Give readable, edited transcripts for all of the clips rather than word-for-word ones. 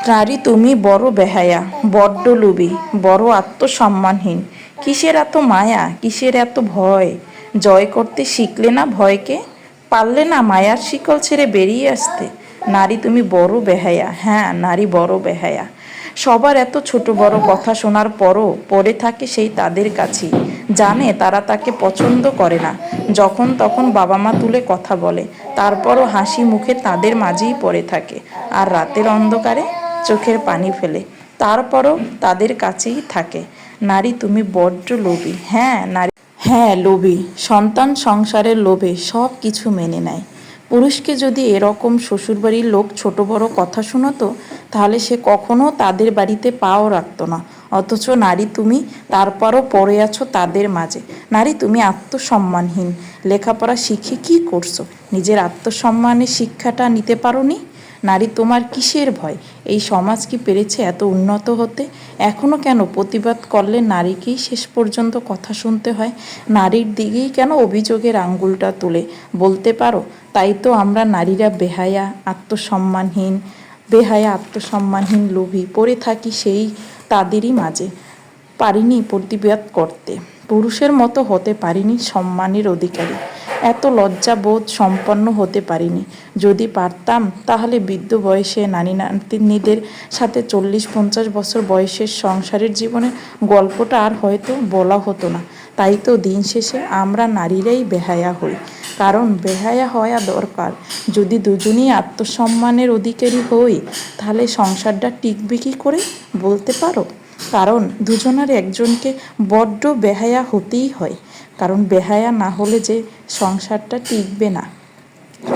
নারী তুমি বড় বেহায়া, বড্ড লোভী, বড় আত্মসম্মানহীন। কিসের এত মায়া, কিসের এত ভয়? জয় করতে শিখলে না ভয়কে? পারলে না মায়ার শিকল ছেড়ে বেরিয়ে আসতে? নারী তুমি বড় বেহায়া, হ্যাঁ নারী বড় বেহায়া। সবার এত ছোট বড় কথা শোনার পরও পড়ে থাকে সেই তাদের কাছেই। জানে তারা তাকে পছন্দ করে না, যখন তখন বাবা মা তুলে কথা বলে, তারপরও হাসি মুখে তাদের মাঝেই পড়ে থাকে। আর রাতের অন্ধকারে চোখের পানি ফেলে, তারপরও তাদের কাছেই থাকে। নারী তুমি বড্ড লোভী, হ্যাঁ নারী, হ্যাঁ লোভী। সন্তান সংসারের লোভে সব কিছু মেনে নেয়। পুরুষকে যদি এরকম শ্বশুরবাড়ির লোক ছোট বড় কথা শোনাতো, তাহলে সে কখনো তাদের বাড়িতে পাও রাখতো না। অথচ নারী তুমি তারপরও পড়ে আছো তাদের মাঝে। নারী তুমি আত্মসম্মানহীন। লেখাপড়া শিখে কি করছো? নিজের আত্মসম্মানের শিক্ষাটা নিতে পারোনি? নারী তোমার কিসের ভয়? এই সমাজ কি পেরেছে এত উন্নত হতে? এখনও কেন প্রতিবাদ করলে নারীকেই শেষ পর্যন্ত কথা শুনতে হয়? নারীর দিকেই কেন অভিযোগের আঙ্গুলটা তুলে বলতে পারো, তাই তো আমরা নারীরা বেহায়া, আত্মসম্মানহীন, বেহায়া আত্মসম্মানহীন লোভী পড়ে থাকি সেই তাদেরই মাঝে। পারিনি প্রতিবাদ করতে, পুরুষের মতো হতে পারিনি সম্মানের অধিকারী, এত লজ্জাবোধ সম্পন্ন হতে পারিনি। যদি পারতাম তাহলে বৃদ্ধ বয়সে নানি নাতনিদের সাথে 40-50 বছর বয়সের সংসারের জীবনের গল্পটা আর হয়তো বলা হতো না। তাই তো দিন শেষে আমরা নারীরাই বেহায়া হই। কারণ বেহায়া হওয়া দরকার। যদি দুজনেই আত্মসম্মানের অধিকারী হই, তাহলে সংসারটা টিকবে কী করে বলতে পারো? কারণ দুজনের একজনকে বড্ড বেহায়া হতেই হয়। কারণ বেহায়া না হলে যে সংসারটা টিকবে না।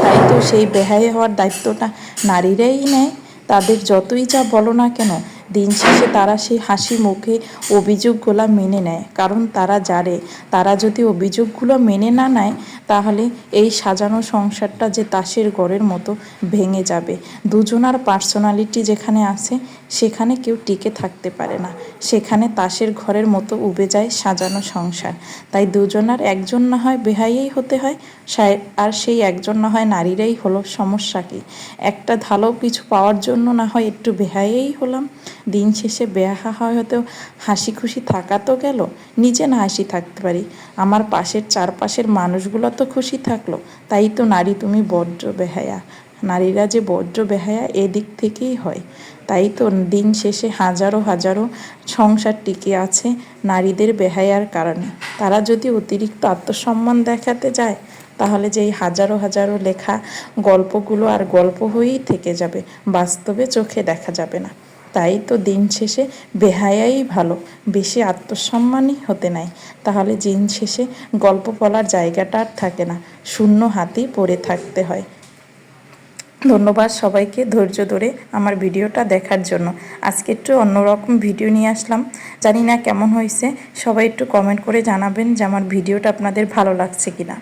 তাই তো সেই বেহায়া হওয়ার দায়িত্বটা নারীরাই নেয়। তাদের যতই যা বলো না কেন, দিন শেষে তারা সেই হাসি মুখে অভিযোগগুলো মেনে নেয়। কারণ তারা জানে, তারা যদি অভিযোগগুলো মেনে না নেয়, তাহলে এই সাজানো সংসারটা যে তাসের ঘরের মতো ভেঙে যাবে। দুজনার পার্সোনালিটি যেখানে আছে, সেখানে কেউ টিকে থাকতে পারে না। সেখানে তাসের ঘরের মতো উবে যায় সাজানো সংসার। তাই দুজনার একজন না হয় বেহাইয়াই হতে হয়, আর সেই একজন না হয় নারীরাই হলো। সমস্যা কি? একটা ভালো কিছু পাওয়ার জন্য না হয় একটু বেহাইয়াই হলাম। দিন শেষে বেহা হয়তো হাসি খুশি থাকা তো গেল, নিজে না হাসি থাকতে পারি, আমার পাশের চারপাশের মানুষগুলো তো খুশি থাকলো। তাই তো নারী তুমি বড্ড বেহায়া। নারীরা যে বড্ড বেহায়া এদিক থেকেই হয়। তাই তো দিন শেষে হাজারো হাজারো সংসার টিকে আছে নারীদের বেহায়ার কারণে। তারা যদি অতিরিক্ত আত্মসম্মান দেখাতে যায়, তাহলে যে এই হাজারো হাজারো লেখা গল্পগুলো আর গল্প হয়েই থেকে যাবে, বাস্তবে চোখে দেখা যাবে না। তাই তো দিন শেষে বেহায়াই ভালো, বেশি আত্মসম্মানই হতে নাই। তাহলে দিন শেষে গল্প বলার জায়গাটা আর থাকে না, শূন্য হাতেই পড়ে থাকতে হয়। ধন্যবাদ সবাইকে ধৈর্য ধরে আমার ভিডিওটা দেখার জন্য। আজকে একটু অন্যরকম ভিডিও নিয়ে আসলাম, জানি না কেমন হয়েছে। সবাই একটু কমেন্ট করে জানাবেন যে আমার ভিডিওটা আপনাদের ভালো লাগছে কিনা।